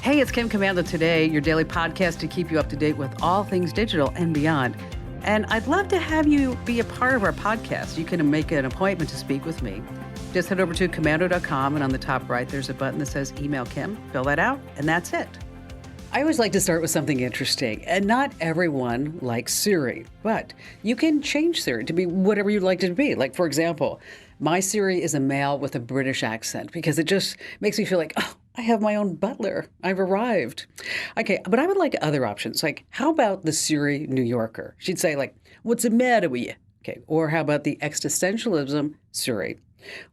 Hey, it's Kim Commando Today, your daily podcast to keep you up to date with all things digital and beyond. And I'd love to have you be a part of our podcast. You can make an appointment to speak with me. Just head over to commando.com, and on the top right, there's a button that says Email Kim. Fill that out, and that's it. I always like to start with something interesting, and not everyone likes Siri, but you can change Siri to be whatever you'd like it to be. Like, for example, my Siri is a male with a British accent because it just makes me feel like, oh, I have my own butler. I've arrived. Okay, but I would like other options. Like, how about the Siri New Yorker? She'd say, like, what's the matter with you? Okay, or how about the existentialism Siri?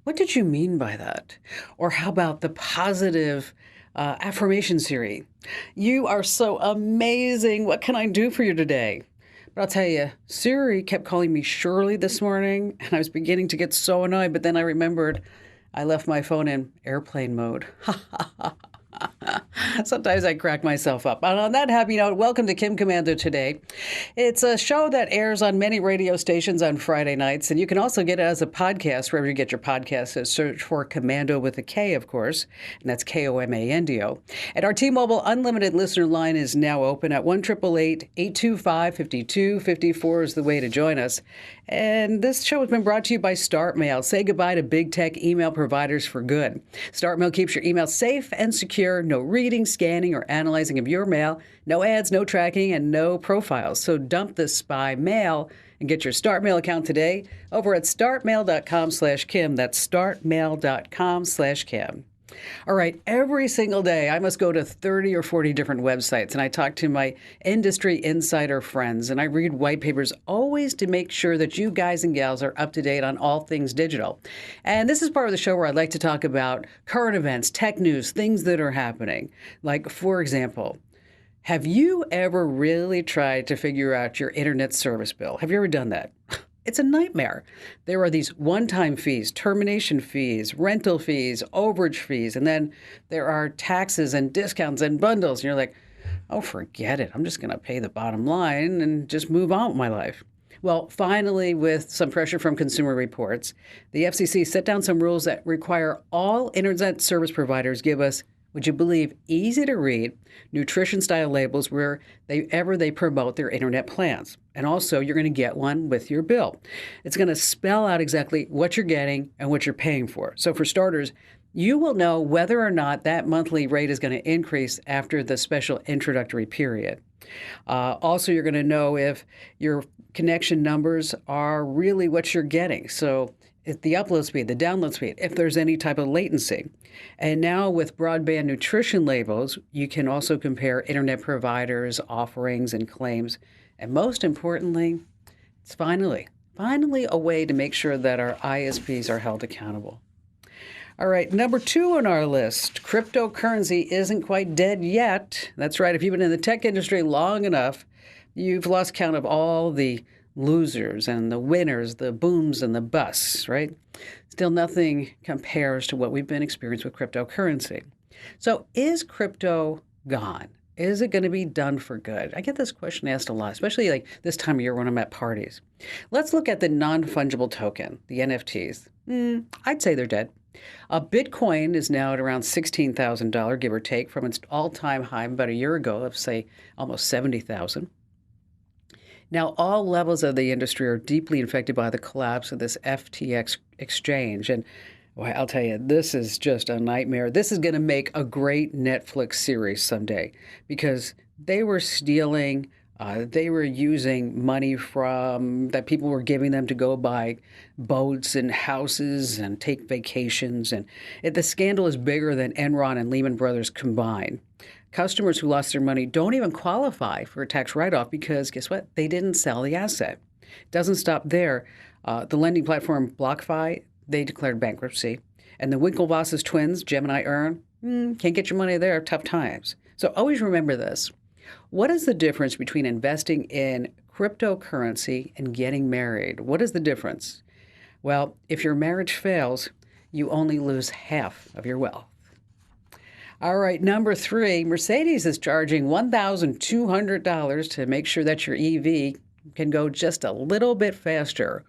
What did you mean by that? Or how about the positive affirmation Siri? You are so amazing. What can I do for you today? But I'll tell you, Siri kept calling me Shirley this morning, and I was beginning to get so annoyed, but then I remembered I left my phone in airplane mode. Sometimes I crack myself up. And on that happy note, welcome to Kim Commando Today. It's a show that airs on many radio stations on Friday nights, and you can also get it as a podcast wherever you get your podcasts. Search for Commando with a K, of course, and that's Komando. And our T-Mobile Unlimited listener line is now open at 1-888-825-5254 is the way to join us. And this show has been brought to you by StartMail. Say goodbye to big tech email providers for good. StartMail keeps your email safe and secure. No reading, scanning, or analyzing of your mail. No ads, no tracking, and no profiles. So dump the spy mail and get your StartMail account today over at startmail.com/Kim. That's startmail.com/Kim. All right, every single day I must go to 30 or 40 different websites, and I talk to my industry insider friends, and I read white papers always to make sure that you guys and gals are up to date on all things digital. And this is part of the show where I'd like to talk about current events, tech news, things that are happening. Like, for example, have you ever really tried to figure out your internet service bill? Have you ever done that? It's a nightmare. There are these one-time fees, termination fees, rental fees, overage fees, and then there are taxes and discounts and bundles. And you're like, oh, forget it. I'm just going to pay the bottom line and just move on with my life. Well, finally, with some pressure from Consumer Reports, the FCC set down some rules that require all internet service providers give us, would you believe, easy to read nutrition-style labels wherever they promote their internet plans. And also, you're going to get one with your bill. It's going to spell out exactly what you're getting and what you're paying for. So for starters, you will know whether or not that monthly rate is going to increase after the special introductory period. Also, you're going to know if your connection numbers are really what you're getting. So if the upload speed, the download speed, if there's any type of latency. And now with broadband nutrition labels, you can also compare internet providers, offerings, and claims. And most importantly, it's finally a way to make sure that our ISPs are held accountable. All right, number 2 on our list, cryptocurrency isn't quite dead yet. That's right, if you've been in the tech industry long enough, you've lost count of all the losers and the winners, the booms and the busts, right? Still, nothing compares to what we've been experiencing with cryptocurrency. So is crypto gone? Is it going to be done for good? I get this question asked a lot, especially like this time of year when I'm at parties. Let's look at the non-fungible token, the NFTs. I'd say they're dead. Bitcoin is now at around $16,000, give or take, from its all-time high about a year ago of, say, almost $70,000. Now, all levels of the industry are deeply affected by the collapse of this FTX exchange. And well, I'll tell you, this is just a nightmare. This is going to make a great Netflix series someday because they were stealing, they were using money from that people were giving them to go buy boats and houses and take vacations. And the scandal is bigger than Enron and Lehman Brothers combined. Customers who lost their money don't even qualify for a tax write-off because, guess what? They didn't sell the asset. It doesn't stop there. The lending platform BlockFi, they declared bankruptcy. And the Winklevoss's twins, Gemini Earn, can't get your money there, tough times. So always remember this. What is the difference between investing in cryptocurrency and getting married? What is the difference? Well, if your marriage fails, you only lose half of your wealth. All right, number 3, Mercedes is charging $1,200 to make sure that your EV can go just a little bit faster.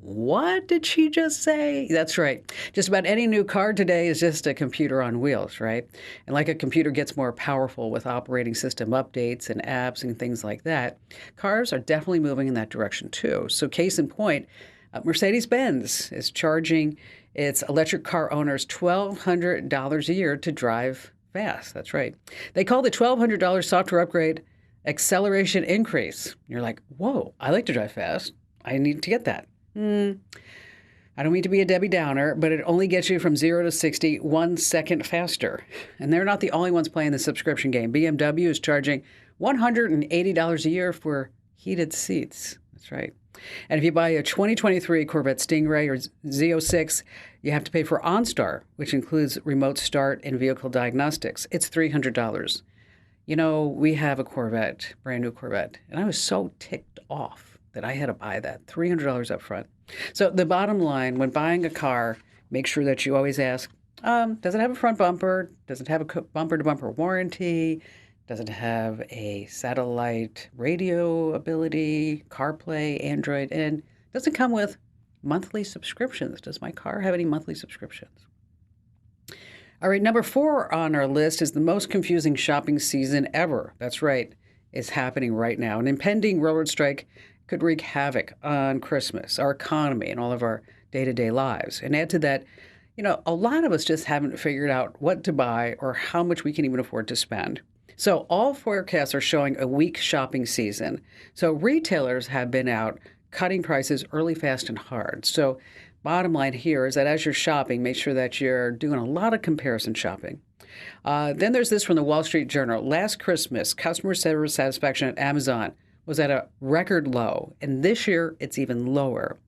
What did she just say? That's right. Just about any new car today is just a computer on wheels, right? And like a computer gets more powerful with operating system updates and apps and things like that, cars are definitely moving in that direction too. So, case in point, Mercedes-Benz is charging its electric car owners $1,200 a year to drive fast. That's right. They call the $1,200 software upgrade acceleration increase. You're like, whoa, I like to drive fast. I need to get that. I don't mean to be a Debbie Downer, but it only gets you from 0 to 60 1 second faster. And they're not the only ones playing the subscription game. BMW is charging $180 a year for heated seats. That's right. And if you buy a 2023 Corvette Stingray or Z06, you have to pay for OnStar, which includes remote start and vehicle diagnostics. It's $300. You know, we have a Corvette, brand new Corvette, and I was so ticked off that I had to buy that, $300 up front. So the bottom line, when buying a car, make sure that you always ask, does it have a front bumper? Does it have a bumper-to-bumper warranty? Does it have a satellite radio ability, CarPlay, Android? And does it come with monthly subscriptions? Does my car have any monthly subscriptions? All right, number 4 on our list is the most confusing shopping season ever. That's right, it's happening right now. An impending railroad strike could wreak havoc on Christmas, our economy, and all of our day-to-day lives. And add to that, you know, a lot of us just haven't figured out what to buy or how much we can even afford to spend. So all forecasts are showing a weak shopping season. So retailers have been out cutting prices early, fast, and hard. So bottom line here is that as you're shopping, make sure that you're doing a lot of comparison shopping. Then there's this from the Wall Street Journal. Last Christmas, customer service satisfaction at Amazon was at a record low, and this year it's even lower.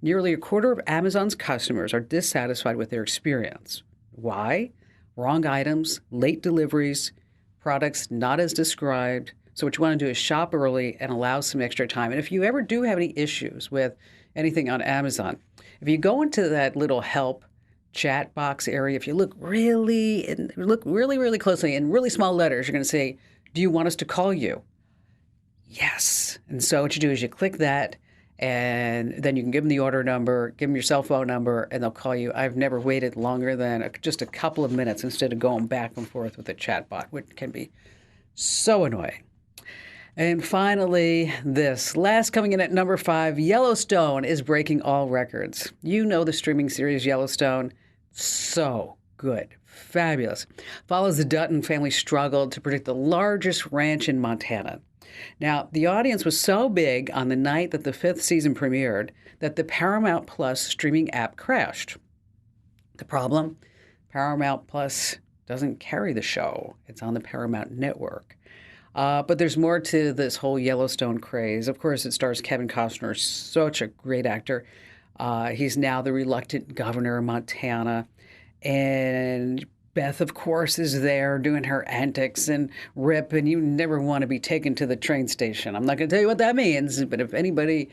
Nearly a quarter of Amazon's customers are dissatisfied with their experience. Why? Wrong items, late deliveries, products not as described. So what you want to do is shop early and allow some extra time. And if you ever do have any issues with anything on Amazon, if you go into that little help chat box area, if you look really closely in really small letters, you're going to say, do you want us to call you? Yes. And so what you do is you click that, and then you can give them the order number, give them your cell phone number, and they'll call you. I've never waited longer than just a couple of minutes instead of going back and forth with a chatbot, which can be so annoying. And finally, this last coming in at number 5, Yellowstone is breaking all records. You know the streaming series Yellowstone. So good. Fabulous. Follows the Dutton family struggle to protect the largest ranch in Montana. Now, the audience was so big on the night that the 5th season premiered that the Paramount Plus streaming app crashed. The problem? Paramount Plus doesn't carry the show. It's on the Paramount Network. But there's more to this whole Yellowstone craze. Of course, it stars Kevin Costner, such a great actor. He's now the reluctant governor of Montana. And Beth, of course, is there doing her antics, and Rip, and you never want to be taken to the train station. I'm not going to tell you what that means, but if anybody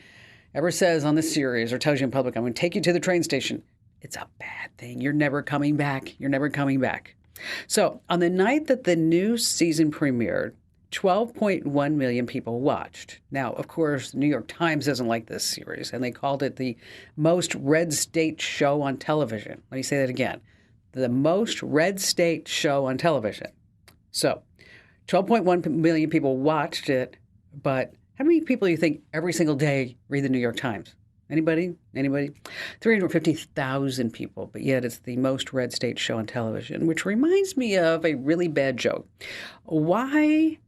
ever says on this series or tells you in public, I'm going to take you to the train station, it's a bad thing. You're never coming back. You're never coming back. So on the night that the new season premiered, 12.1 million people watched. Now, of course, the New York Times doesn't like this series, and they called it the most red state show on television. Let me say that again. The most red state show on television. So 12.1 million people watched it, but how many people do you think every single day read the New York Times? Anybody? 350,000 people, but yet it's the most red state show on television, which reminds me of a really bad joke. Why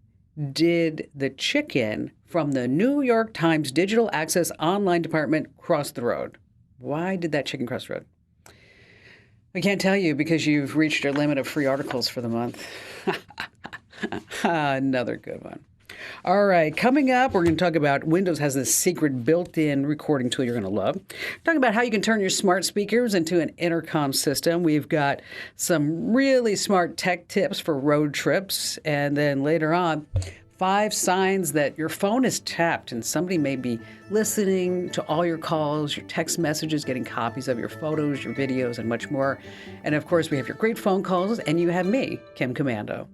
did the chicken from the New York Times Digital Access Online Department cross the road? Why did that chicken cross the road? I can't tell you because you've reached your limit of free articles for the month. Another good one. All right, coming up, we're going to talk about Windows has this secret built-in recording tool you're going to love. Talk about how you can turn your smart speakers into an intercom system. We've got some really smart tech tips for road trips. And then later on, 5 signs that your phone is tapped and somebody may be listening to all your calls, your text messages, getting copies of your photos, your videos, and much more. And of course, we have your great phone calls, and you have me, Kim Commando.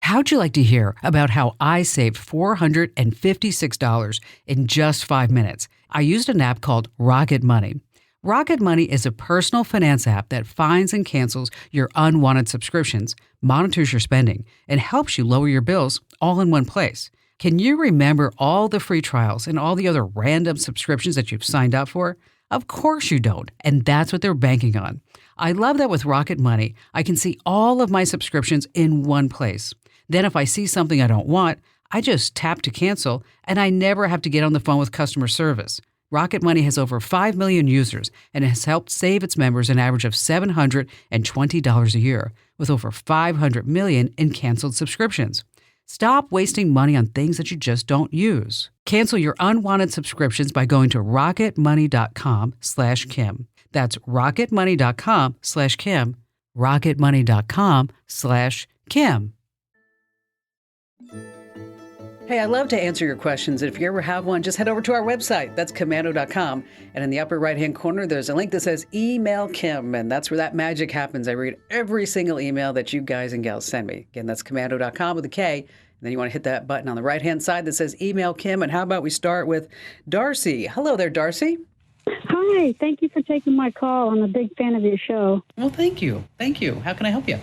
How'd you like to hear about how I saved $456 in just 5 minutes? I used an app called Rocket Money. Rocket Money is a personal finance app that finds and cancels your unwanted subscriptions, monitors your spending, and helps you lower your bills all in one place. Can you remember all the free trials and all the other random subscriptions that you've signed up for? Of course you don't, and that's what they're banking on. I love that with Rocket Money, I can see all of my subscriptions in one place. Then if I see something I don't want, I just tap to cancel, and I never have to get on the phone with customer service. Rocket Money has over 5 million users and has helped save its members an average of $720 a year, with over 500 million in canceled subscriptions. Stop wasting money on things that you just don't use. Cancel your unwanted subscriptions by going to rocketmoney.com/Kim. That's rocketmoney.com/Kim. rocketmoney.com/Kim. Hey, I love to answer your questions. If you ever have one, just head over to our website. That's commando.com. And in the upper right-hand corner, there's a link that says Email Kim. And that's where that magic happens. I read every single email that you guys and gals send me. Again, that's commando.com with a K. And then you want to hit that button on the right-hand side that says Email Kim. And how about we start with Darcy? Hello there, Darcy. Hi. Thank you for taking my call. I'm a big fan of your show. Well, thank you. Thank you. How can I help you?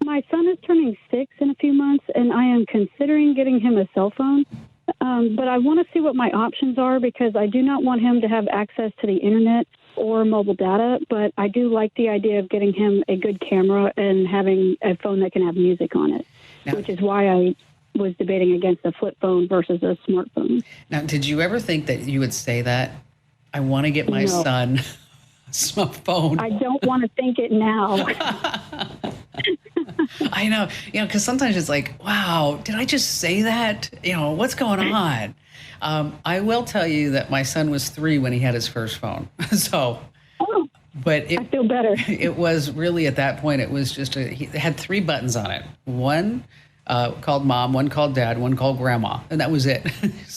My son is turning 6 in a few months, and I am considering getting him a cell phone. But I want to see what my options are because I do not want him to have access to the internet or mobile data, but I do like the idea of getting him a good camera and having a phone that can have music on it, which is why I was debating against a flip phone versus a smartphone. Now, did you ever think that you would say that? I want to get my son a smartphone. I don't want to think it now. I know, because sometimes it's like, wow, did I just say that? What's going on? I will tell you that my son was 3 when he had his first phone. But I feel better. It was really at that point, it was just, he had 3 buttons on it. One called mom, one called dad, one called grandma, and that was it.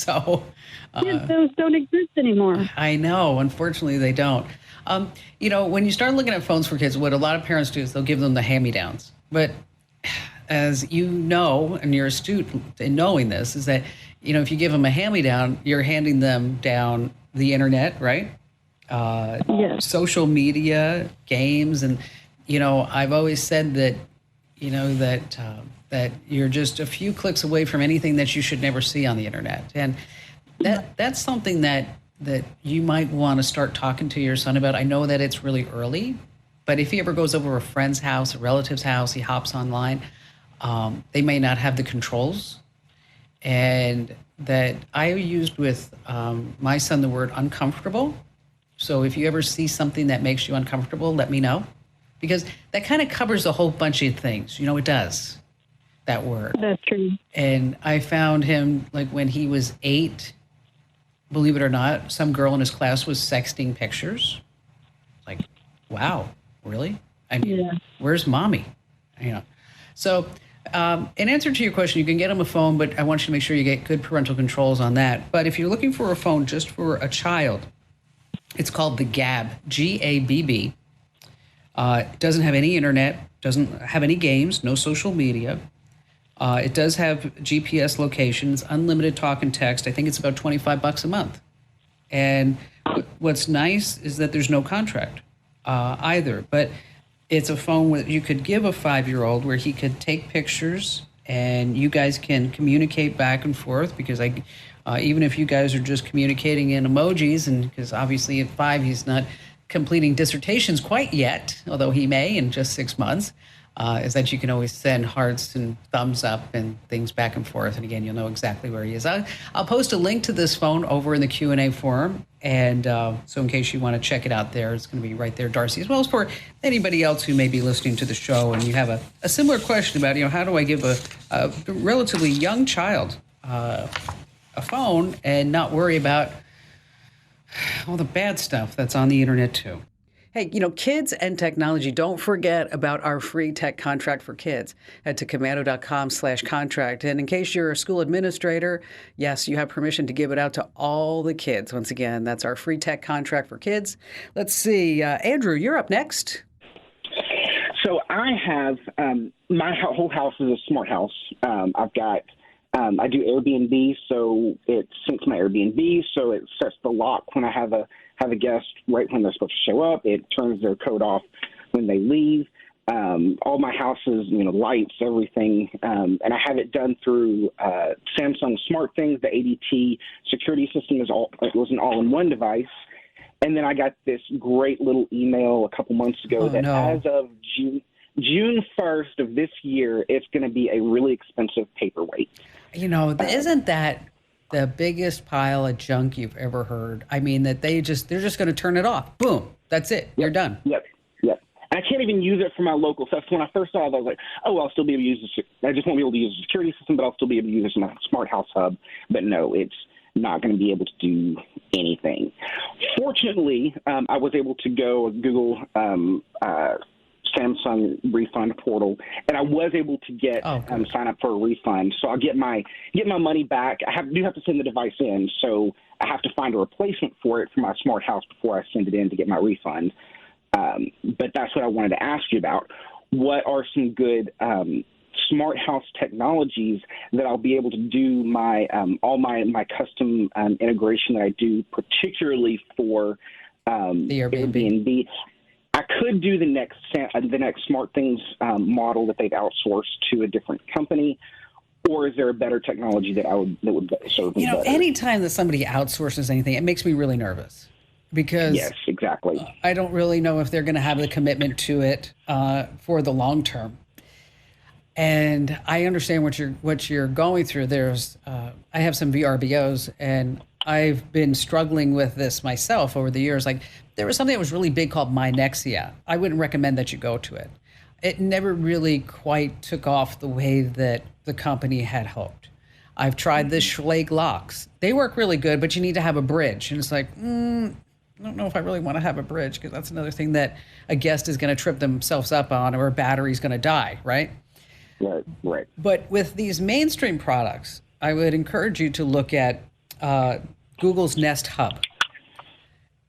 Those don't exist anymore. I know, unfortunately they don't. When you start looking at phones for kids, what a lot of parents do is they'll give them the hand-me-downs. But as you know, and you're astute in knowing this, is that, if you give them a hand-me-down, you're handing them down the internet, right? Yes. Social media, games. And, I've always said that, that you're just a few clicks away from anything that you should never see on the internet. And that's something that you might want to start talking to your son about. I know that it's really early, but if he ever goes over a friend's house, a relative's house, he hops online, they may not have the controls. And that I used with my son the word uncomfortable. So if you ever see something that makes you uncomfortable, let me know. Because that kind of covers a whole bunch of things. It does, that word. That's true. And I found him, like when he was 8, believe it or not, some girl in his class was sexting pictures. Like, wow, really? I mean, Where's mommy? So in answer to your question, you can get him a phone, but I want you to make sure you get good parental controls on that. But if you're looking for a phone just for a child, it's called the Gabb, Gabb. It doesn't have any internet, doesn't have any games, no social media. It does have GPS locations, unlimited talk and text. I think it's about $25 a month. And what's nice is that there's no contract either. But it's a phone that you could give a 5-year-old where he could take pictures and you guys can communicate back and forth because even if you guys are just communicating in emojis, and because obviously at 5 he's not completing dissertations quite yet, although he may in just 6 months, is that you can always send hearts and thumbs up and things back and forth. And again, you'll know exactly where he is. I'll post a link to this phone over in the Q&A forum. And so in case you want to check it out there, it's going to be right there, Darcy, as well as for anybody else who may be listening to the show and you have a similar question about, how do I give a relatively young child a phone and not worry about all the bad stuff that's on the internet too. Hey, kids and technology, don't forget about our free tech contract for kids. Head to commando.com/contract. And in case you're a school administrator, yes, you have permission to give it out to all the kids. Once again, that's our free tech contract for kids. Let's see. Andrew, you're up next. So I have my whole house is a smart house. I've got I do Airbnb, so it syncs my Airbnb, so it sets the lock when I have a guest right when they're supposed to show up. It turns their code off when they leave. All my houses, lights, everything, and I have it done through Samsung Smart Things. The ADT security system it was an all-in-one device. And then I got this great little email a couple months ago as of June 1st of this year, it's going to be a really expensive paperweight. Isn't that the biggest pile of junk you've ever heard? I mean, that they're just going to turn it off. Boom. That's it. You're done. Yep. I can't even use it for my local stuff. So when I first saw it, I was like, oh, well, I'll still be able to use this. I just won't be able to use the security system, but I'll still be able to use this in my smart house hub. But no, it's not going to be able to do anything. Fortunately, I was able to go Google Samsung refund portal, and I was able to get sign up for a refund. So I'll get my money back. I do have to send the device in, so I have to find a replacement for it for my smart house before I send it in to get my refund. But that's what I wanted to ask you about. What are some good smart house technologies that I'll be able to do my all my custom integration that I do, particularly for the Airbnb? I could do the next Smart Things model that they've outsourced to a different company, or is there a better technology that would serve me better? Anytime that somebody outsources anything, it makes me really nervous. Because yes, exactly. I don't really know if they're going to have the commitment to it for the long term. And I understand what you're going through. I have some VRBOs, and I've been struggling with this myself over the years. Like, there was something that was really big called MyNexia. I wouldn't recommend that you go to it. It never really quite took off the way that the company had hoped. I've tried the Schlage locks. They work really good, but you need to have a bridge. And it's like, I don't know if I really want to have a bridge, because that's another thing that a guest is going to trip themselves up on, or a battery's going to die, right? Right. But with these mainstream products, I would encourage you to look at Google's Nest Hub,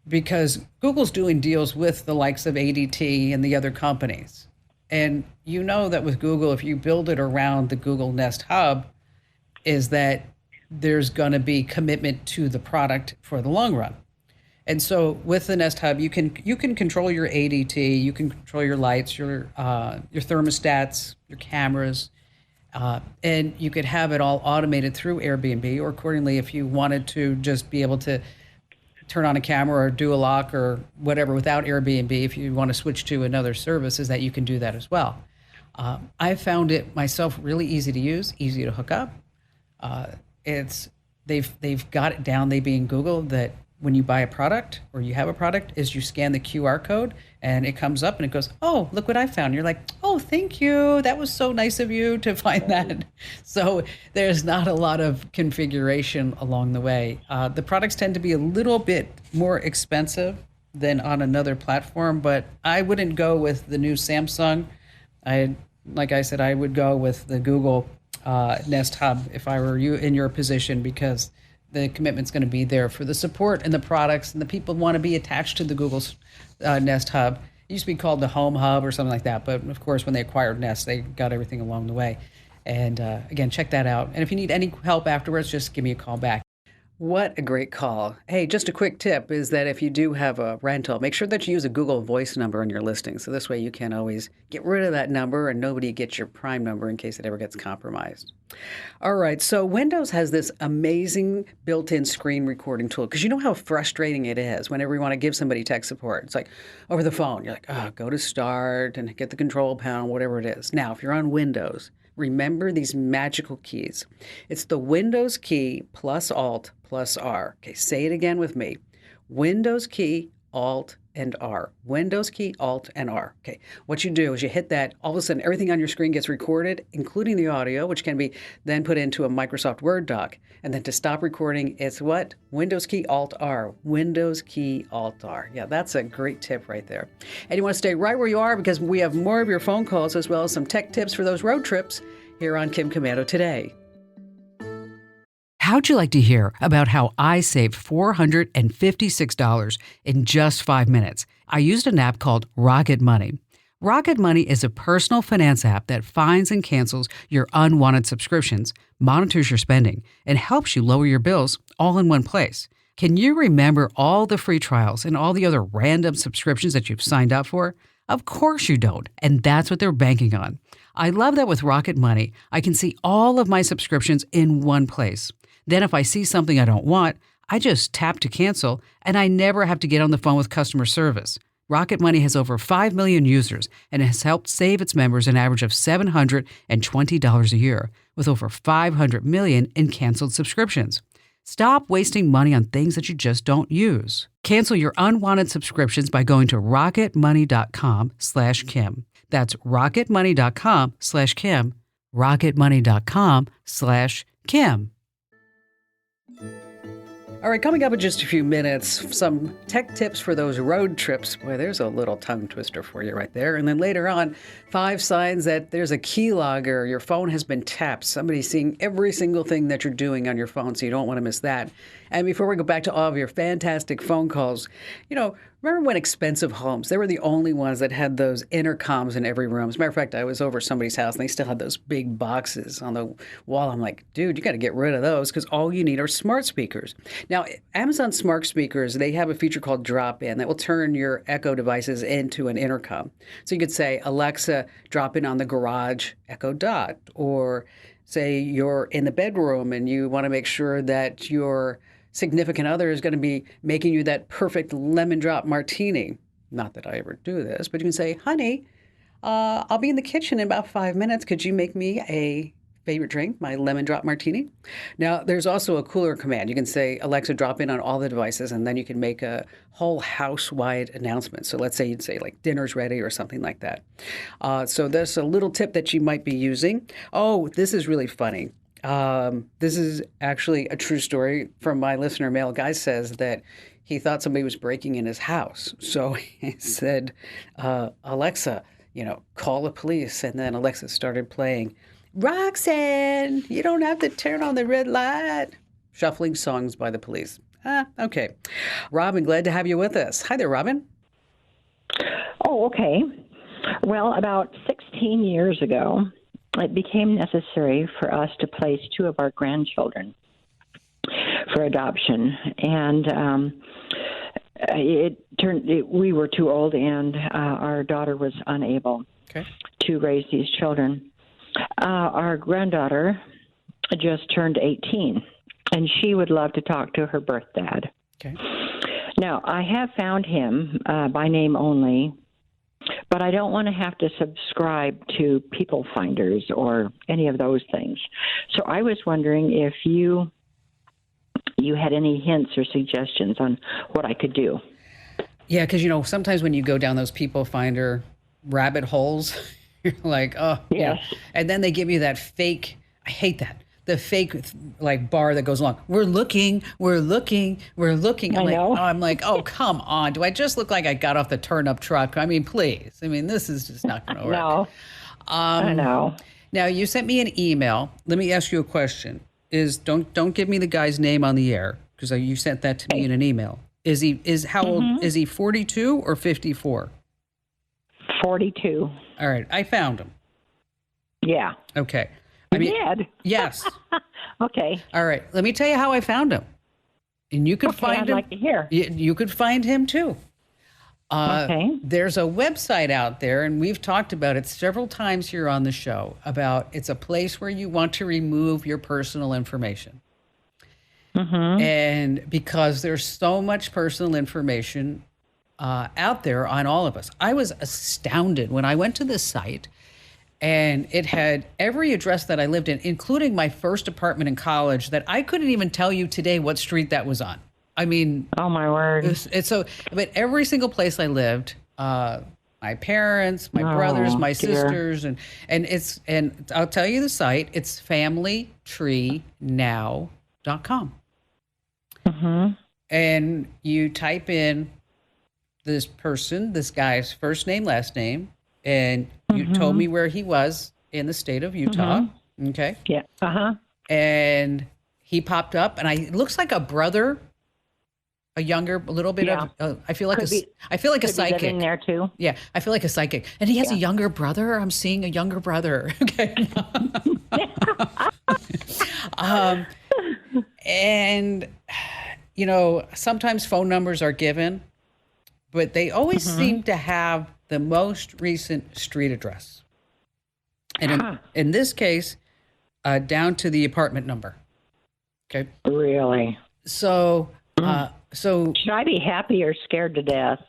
because Google's doing deals with the likes of ADT and the other companies. And you know that with Google, if you build it around the Google Nest Hub, is that there's going to be commitment to the product for the long run. And so with the Nest Hub, you can control your ADT, you can control your lights, your thermostats, your cameras, and you could have it all automated through Airbnb, or accordingly, if you wanted to just be able to turn on a camera or do a lock or whatever without Airbnb, if you want to switch to another service, is that you can do that as well. I found it myself really easy to use, easy to hook up. They've got it down, they being Google, that when you buy a product or you have a product, is you scan the QR code and it comes up and it goes, oh, look what I found. You're like, oh, thank you. That was so nice of you to find that. So there's not a lot of configuration along the way. The products tend to be a little bit more expensive than on another platform, but I wouldn't go with the new Samsung. Like I said, I would go with the Google Nest Hub if I were you in your position, because the commitment's going to be there for the support and the products, and the people want to be attached to the Google's Nest Hub. It used to be called the Home Hub or something like that, but of course, when they acquired Nest, they got everything along the way. And again, check that out. And if you need any help afterwards, just give me a call back. What a great call. Hey, just a quick tip is that if you do have a rental, make sure that you use a Google Voice number on your listing. So this way you can always get rid of that number and nobody gets your prime number in case it ever gets compromised. All right, so Windows has this amazing built-in screen recording tool, because you know how frustrating it is whenever you want to give somebody tech support. It's like over the phone, you're like, oh, go to start and get the control panel, whatever it is. Now, if you're on Windows, remember these magical keys. It's the Windows key plus Alt plus R. Okay, say it again with me. Windows key, Alt, and R. Windows key, Alt, and R. Okay, what you do is you hit that, all of a sudden everything on your screen gets recorded, including the audio, which can be then put into a Microsoft Word doc. And then to stop recording, it's what? Windows key, Alt, R. Windows key, Alt, R. Yeah, that's a great tip right there. And you want to stay right where you are, because we have more of your phone calls as well as some tech tips for those road trips here on Kim Komando Today. How'd you like to hear about how I saved $456 in just 5 minutes? I used an app called Rocket Money. Rocket Money is a personal finance app that finds and cancels your unwanted subscriptions, monitors your spending, and helps you lower your bills all in one place. Can you remember all the free trials and all the other random subscriptions that you've signed up for? Of course you don't, and that's what they're banking on. I love that with Rocket Money, I can see all of my subscriptions in one place. Then if I see something I don't want, I just tap to cancel, and I never have to get on the phone with customer service. Rocket Money has over 5 million users and has helped save its members an average of $720 a year, with over 500 million in canceled subscriptions. Stop wasting money on things that you just don't use. Cancel your unwanted subscriptions by going to rocketmoney.com/Kim. That's rocketmoney.com/Kim. rocketmoney.com/Kim. All right, coming up in just a few minutes, some tech tips for those road trips. Boy, there's a little tongue twister for you right there. And then later on, 5 signs that there's a keylogger. Your phone has been tapped. Somebody's seeing every single thing that you're doing on your phone, so you don't want to miss that. And before we go back to all of your fantastic phone calls, remember when expensive homes, they were the only ones that had those intercoms in every room. As a matter of fact, I was over somebody's house and they still had those big boxes on the wall. I'm like, dude, you got to get rid of those because all you need are smart speakers. Now, Amazon smart speakers, they have a feature called drop-in that will turn your Echo devices into an intercom. So you could say, Alexa, drop in on the garage Echo Dot. Or say you're in the bedroom and you want to make sure that your significant other is going to be making you that perfect lemon drop martini. Not that I ever do this, but you can say, honey, I'll be in the kitchen in about 5 minutes. Could you make me a favorite drink, my lemon drop martini? Now, there's also a cooler command. You can say, Alexa, drop in on all the devices, and then you can make a whole house-wide announcement. So let's say you'd say like dinner's ready or something like that. So there's a little tip that you might be using. Oh, this is really funny. This is actually a true story from my listener mail. Guy says that he thought somebody was breaking in his house. So he said, Alexa, call the police. And then Alexa started playing, Roxanne, you don't have to turn on the red light. Shuffling songs by the police. Okay. Robin, glad to have you with us. Hi there, Robin. Oh, okay. Well, about 16 years ago, it became necessary for us to place 2 of our grandchildren for adoption. And we were too old, and our daughter was unable to raise these children. Our granddaughter just turned 18, and she would love to talk to her birth dad. Okay. Now, I have found him by name only, but I don't want to have to subscribe to People Finders or any of those things. So I was wondering if you had any hints or suggestions on what I could do. Yeah, because, sometimes when you go down those People Finder rabbit holes, you're like, oh, yes. Yeah. And then they give you that fake, I hate that, the fake bar that goes along. We're looking. I'm like, oh, come on. Do I just look like I got off the turnip truck? I mean, please. I mean, this is just not going to work. No. I know. Now, you sent me an email. Let me ask you a question. Don't give me the guy's name on the air because you sent that to me in an email. How old is he? 42 or 54? 42. All right, I found him. Yeah. Okay. You did? Yes. Okay. All right. Let me tell you how I found him. And you could find him. I'd like to hear. You could find him too. Okay. There's a website out there, and we've talked about it several times here on the show, about it's a place where you want to remove your personal information. Mm-hmm. And because there's so much personal information out there on all of us. I was astounded when I went to this site, and it had every address that I lived in, including my first apartment in college, that I couldn't even tell you today what street that was on. I mean, oh my word! But every single place I lived, my parents, my brothers, my sisters, and I'll tell you the site. It's familytreenow.com. Mm-hmm. And you type in this guy's first name, last name, and you told me where he was in the state of Utah. Mm-hmm. Okay. Yeah. Uh-huh. And he popped up, and it looks like a brother a younger, a little bit Yeah. of. I feel like Could be- I feel like a Could be living psychic. there too. Yeah, I feel like a psychic, and he has a Yeah. younger brother. I'm seeing a younger brother. Okay. And sometimes phone numbers are given, but they always seem to have the most recent street address. And in this case, down to the apartment number. Okay. Really? So, so Should I be happy or scared to death?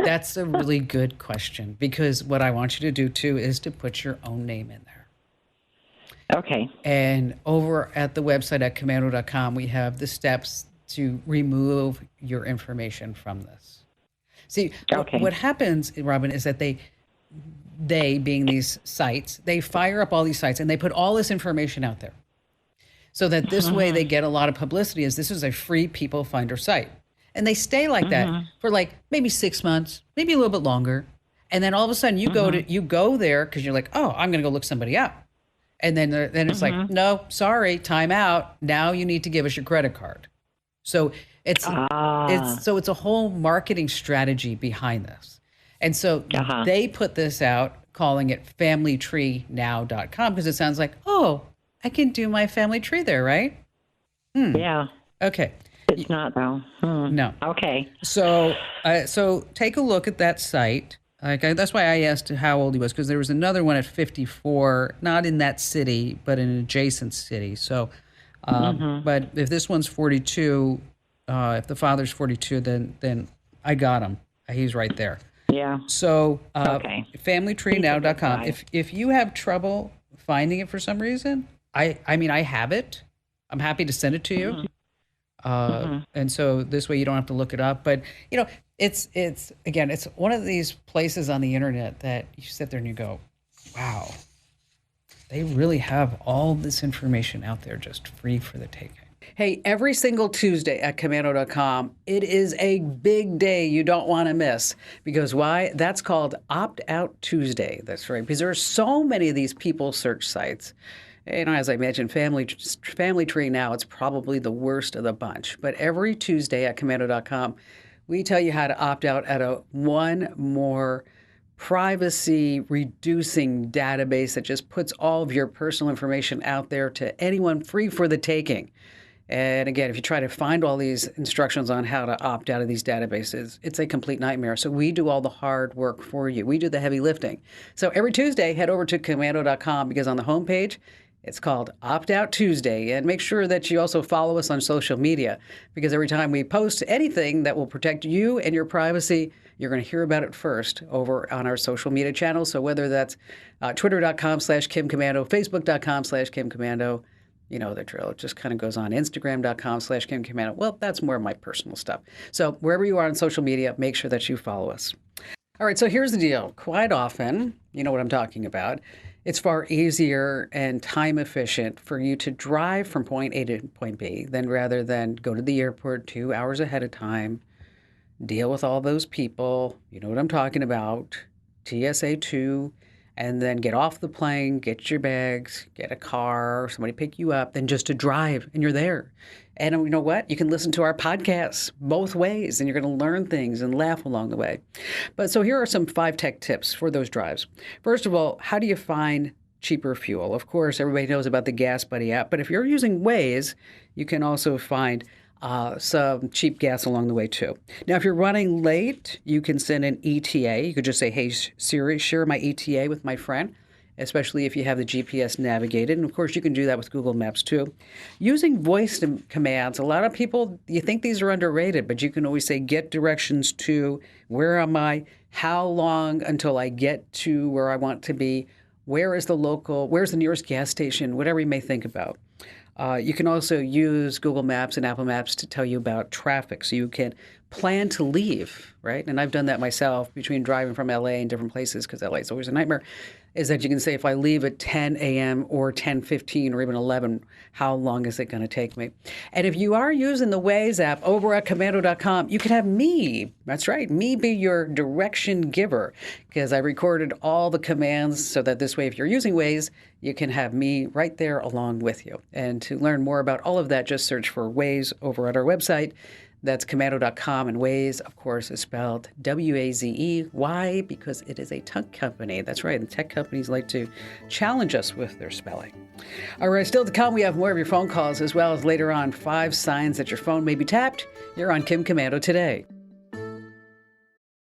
that's a really good question, because what I want you to do too is to put your own name in there. Okay. And over at the website at commando.com, we have the steps to remove your information from this. See, Okay. what happens, Robin, is that they being these sites, they fire up all these sites and they put all this information out there. So that this way they get a lot of publicity, as this is a free people finder site. And they stay like that for like maybe 6 months, maybe a little bit longer. And then all of a sudden you go there because you're like, oh, I'm going to go look somebody up. And then it's like, no, sorry, time out. Now you need to give us your credit card. So it's a whole marketing strategy behind this. And so they put this out calling it familytreenow.com because it sounds like, oh, I can do my family tree there, right? Yeah. Okay. It's not though. No. Okay. So take a look at that site. That's why I asked how old he was, because there was another one at 54, not in that city, but in an adjacent city. So, but if this one's 42, if the father's 42, then I got him. He's right there. Yeah. So, Okay. familytreenow.com. If you have trouble finding it for some reason, I mean, I have it. I'm happy to send it to you. And so this way you don't have to look it up. But, it's again, it's one of these places on the internet that you sit there and you go, wow, they really have all this information out there just free for the taking. Hey, every single Tuesday at commando.com, it is a big day you don't want to miss. Because why? That's called Opt Out Tuesday. That's right. Because there are so many of these people search sites. As I mentioned, Family Tree Now, it's probably the worst of the bunch. But every Tuesday at commando.com, we tell you how to opt out at one more privacy-reducing database that just puts all of your personal information out there to anyone free for the taking. And again, if you try to find all these instructions on how to opt out of these databases, it's a complete nightmare. So we do all the hard work for you. We do the heavy lifting. So every Tuesday, head over to commando.com, because on the homepage, it's called Opt Out Tuesday. And make sure that you also follow us on social media, because every time we post anything that will protect you and your privacy, you're going to hear about it first over on our social media channels. So whether that's twitter.com/KimCommando, facebook.com/KimCommando, you know the drill. It just kind of goes on. Instagram.com/KimCommando. Well, that's more of my personal stuff. So wherever you are on social media, make sure that you follow us. All right, so here's the deal. Quite often, you know what I'm talking about, it's far easier and time efficient for you to drive from point A to point B rather than go to the airport 2 hours ahead of time, deal with all those people, you know what I'm talking about, TSA 2, and then get off the plane, get your bags, get a car, somebody pick you up, then just to drive, and you're there. And you know what? You can listen to our podcasts both ways, and you're going to learn things and laugh along the way. But so here are some 5 tech tips for those drives. First of all, how do you find cheaper fuel? Of course, everybody knows about the Gas Buddy app, but if you're using Waze, you can also find some cheap gas along the way too. Now, if you're running late, you can send an ETA. You could just say, hey, Siri, share my ETA with my friend, especially if you have the GPS navigated. And of course, you can do that with Google Maps too. Using voice commands, a lot of people, you think these are underrated, but you can always say, get directions to, where am I, how long until I get to where I want to be, where's the nearest gas station, whatever you may think about. You can also use Google Maps and Apple Maps to tell you about traffic. So you can plan to leave, right? And I've done that myself between driving from LA and different places because LA is always a nightmare. Is that you can say if I leave at 10 a.m. or 10:15 or even 11, how long is it going to take me? And if you are using the Waze app over at commando.com, you can have me, that's right, me be your direction giver because I recorded all the commands so that this way, if you're using Waze, you can have me right there along with you. And to learn more about all of that, just search for Waze over at our website. That's commando.com, and Waze, of course, is spelled W-A-Z-E. Why? Because it is a tech company. That's right. And tech companies like to challenge us with their spelling. All right, still to come, we have more of your phone calls, as well as later on 5 signs that your phone may be tapped. You're on Kim Commando Today.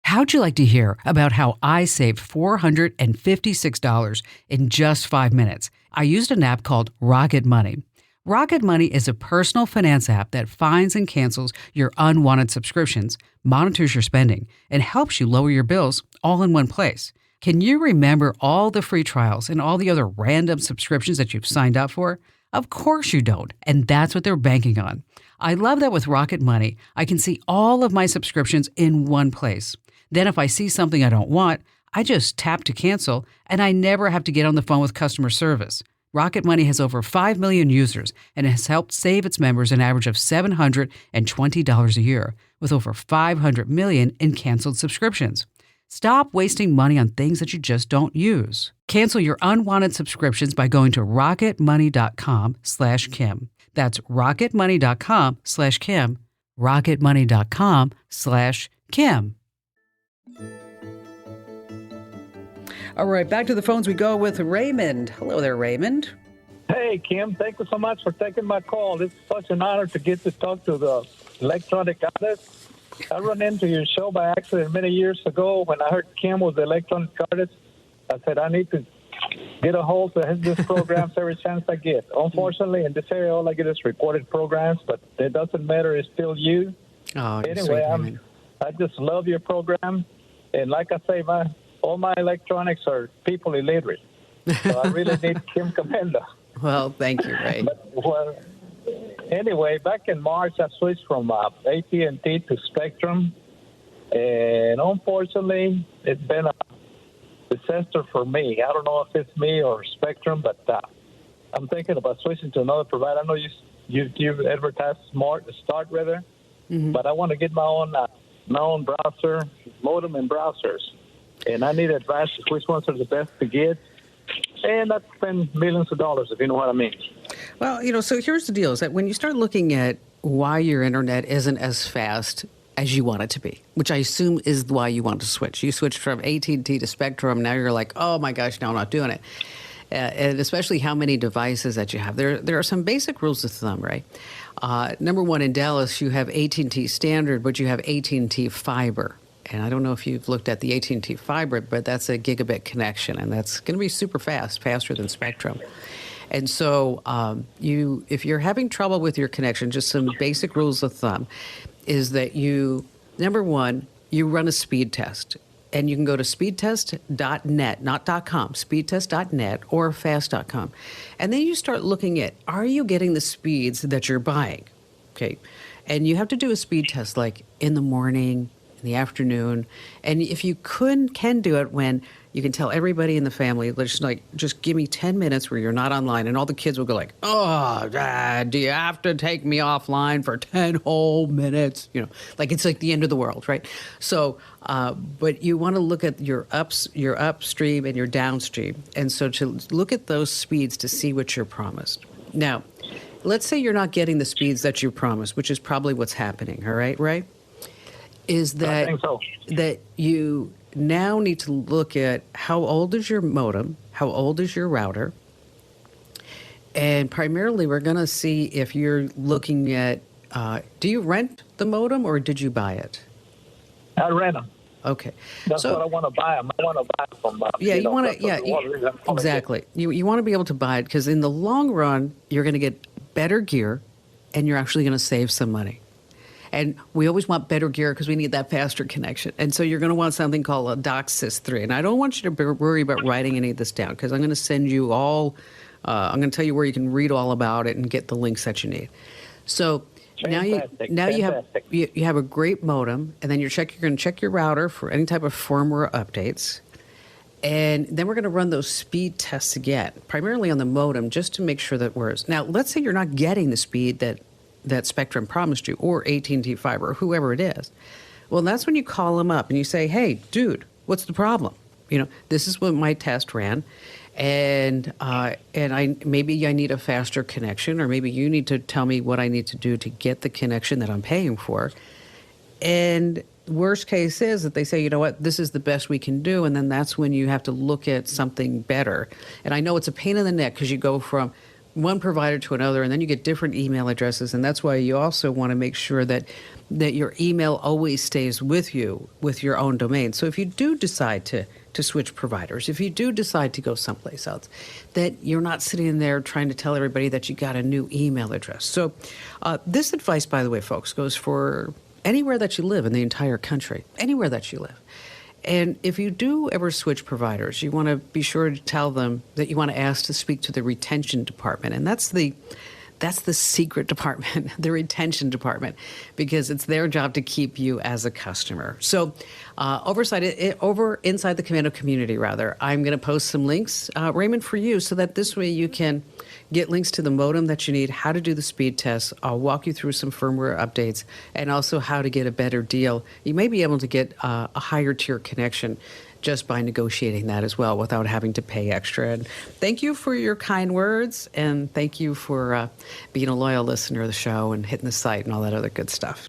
How'd you like to hear about how I saved $456 in just 5 minutes? I used an app called Rocket Money. Rocket Money is a personal finance app that finds and cancels your unwanted subscriptions, monitors your spending, and helps you lower your bills all in one place. Can you remember all the free trials and all the other random subscriptions that you've signed up for? Of course you don't, and that's what they're banking on. I love that with Rocket Money, I can see all of my subscriptions in one place. Then if I see something I don't want, I just tap to cancel, and I never have to get on the phone with customer service. Rocket Money has over 5 million users and has helped save its members an average of $720 a year, with over 500 million in canceled subscriptions. Stop wasting money on things that you just don't use. Cancel your unwanted subscriptions by going to rocketmoney.com/Kim. That's rocketmoney.com/Kim. rocketmoney.com/Kim. All right, back to the phones we go with Raymond. Hello there, Raymond. Hey, Kim, thank you so much for taking my call. It's such an honor to get to talk to the electronic artist. I run into your show by accident many years ago when I heard Kim was the electronic artist. I said, I need to get a hold of this programs every chance I get. Unfortunately, in this area, all I get is recorded programs, but it doesn't matter. It's still you. Oh, anyway, I just love your program. And like I say, all my electronics are people illiterate. So I really need Kim Commando. Well, thank you, Ray. Anyway, back in March, I switched from AT&T to Spectrum. And unfortunately, it's been a disaster for me. I don't know if it's me or Spectrum, but I'm thinking about switching to another provider. I know you advertise Start rather, but I want to get my own browser, modem and browsers. And I need advice which ones are the best to get. And I've spent millions of dollars, if you know what I mean. Well, so here's the deal, is that when you start looking at why your internet isn't as fast as you want it to be, which I assume is why you want to switch. You switched from AT&T to Spectrum. Now you're like, oh, my gosh, now I'm not doing it. And especially how many devices that you have. There are some basic rules of thumb, right? Number one, in Dallas, you have AT&T Standard, but you have AT&T Fiber. And I don't know if you've looked at the AT&T Fiber, but that's a gigabit connection, and that's going to be super fast, faster than Spectrum. And so if you're having trouble with your connection, just some basic rules of thumb is that number one, you run a speed test. And you can go to speedtest.net, not .com, speedtest.net or fast.com. And then you start looking at, are you getting the speeds that you're buying? Okay. And you have to do a speed test like in the morning, in the afternoon. And if you can do it when you can tell everybody in the family, just give me 10 minutes where you're not online. And all the kids will go like, oh, Dad, do you have to take me offline for 10 whole minutes? Like it's like the end of the world, right? So, but you want to look at your upstream and your downstream. And so to look at those speeds to see what you're promised. Now, let's say you're not getting the speeds that you promised, which is probably what's happening, all right, Ray? Is that, I think so. that you now need to look at how old is your modem, how old is your router, and primarily we're going to see if you're looking at, do you rent the modem or did you buy it? I rent them. Okay. That's what I want to buy them. I want to buy them from exactly. You want to be able to buy it because in the long run, you're going to get better gear and you're actually going to save some money. And we always want better gear because we need that faster connection. And so you're going to want something called a DOCSIS 3. And I don't want you to worry about writing any of this down because I'm going to send you all, I'm going to tell you where you can read all about it and get the links that you need. So Fantastic. Now Fantastic. you have a great modem, and then you're going to check your router for any type of firmware updates. And then we're going to run those speed tests again, primarily on the modem, just to make sure that works. Now, let's say you're not getting the speed that Spectrum promised you, or AT&T Fiber, or whoever it is. Well, that's when you call them up and you say, hey, dude, what's the problem? This is what my test ran, and maybe I need a faster connection, or maybe you need to tell me what I need to do to get the connection that I'm paying for. And worst case is that they say, you know what, this is the best we can do, and then that's when you have to look at something better. And I know it's a pain in the neck because you go from one provider to another, and then you get different email addresses, and that's why you also want to make sure that your email always stays with you with your own domain. So if you do decide to switch providers, if you do decide to go someplace else, that you're not sitting there trying to tell everybody that you got a new email address. So this advice, by the way, folks, goes for anywhere that you live in the entire country, anywhere that you live. And if you do ever switch providers, you want to be sure to tell them that you want to ask to speak to the retention department. And that's the secret department, the retention department, because it's their job to keep you as a customer. So over inside the Commando community, I'm going to post some links, Raymond, for you, so that this way you can get links to the modem that you need, how to do the speed tests. I'll walk you through some firmware updates, and also how to get a better deal. You may be able to get a higher tier connection just by negotiating that as well without having to pay extra. And thank you for your kind words, and thank you for being a loyal listener of the show and hitting the site and all that other good stuff.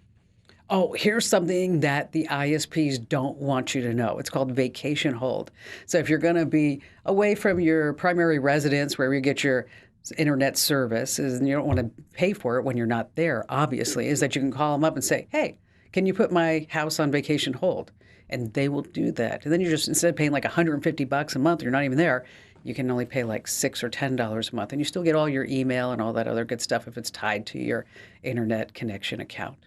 Oh, here's something that the ISPs don't want you to know. It's called vacation hold. So if you're going to be away from your primary residence where you get your internet service, and you don't want to pay for it when you're not there, obviously, is that you can call them up and say, hey, can you put my house on vacation hold? And they will do that. And then you're just, instead of paying like $150 a month, you're not even there, you can only pay like $6 or $10 a month. And you still get all your email and all that other good stuff if it's tied to your internet connection account.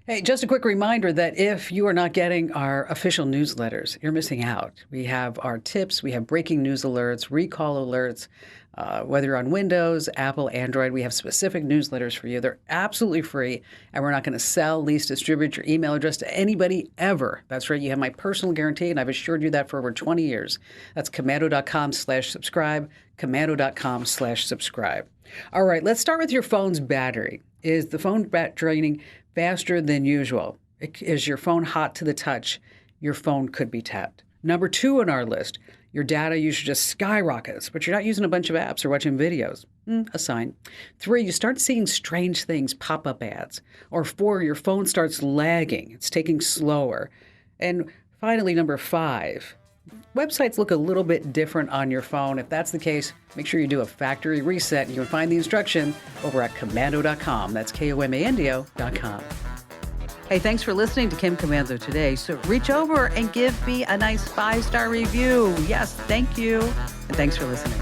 Hey, just a quick reminder that if you are not getting our official newsletters, you're missing out. We have our tips, we have breaking news alerts, recall alerts, whether you're on Windows, Apple, Android, we have specific newsletters for you. They're absolutely free, and we're not going to sell, lease, distribute your email address to anybody ever. That's right. You have my personal guarantee, and I've assured you that for over 20 years. That's commando.com/subscribe, commando.com/subscribe. All right, let's start with your phone's battery. Is the phone draining faster than usual? Is your phone hot to the touch? Your phone could be tapped. Number 2 on our list, your data usage just skyrockets, but you're not using a bunch of apps or watching videos. A sign. 3, you start seeing strange things, pop-up ads. Or 4, your phone starts lagging. It's taking slower. And finally, number 5, websites look a little bit different on your phone. If that's the case, make sure you do a factory reset. You can find the instruction over at commando.com. That's Komando.com. Hey, thanks for listening to Kim Commando today. So reach over and give me a nice 5-star review. Yes, thank you. And thanks for listening.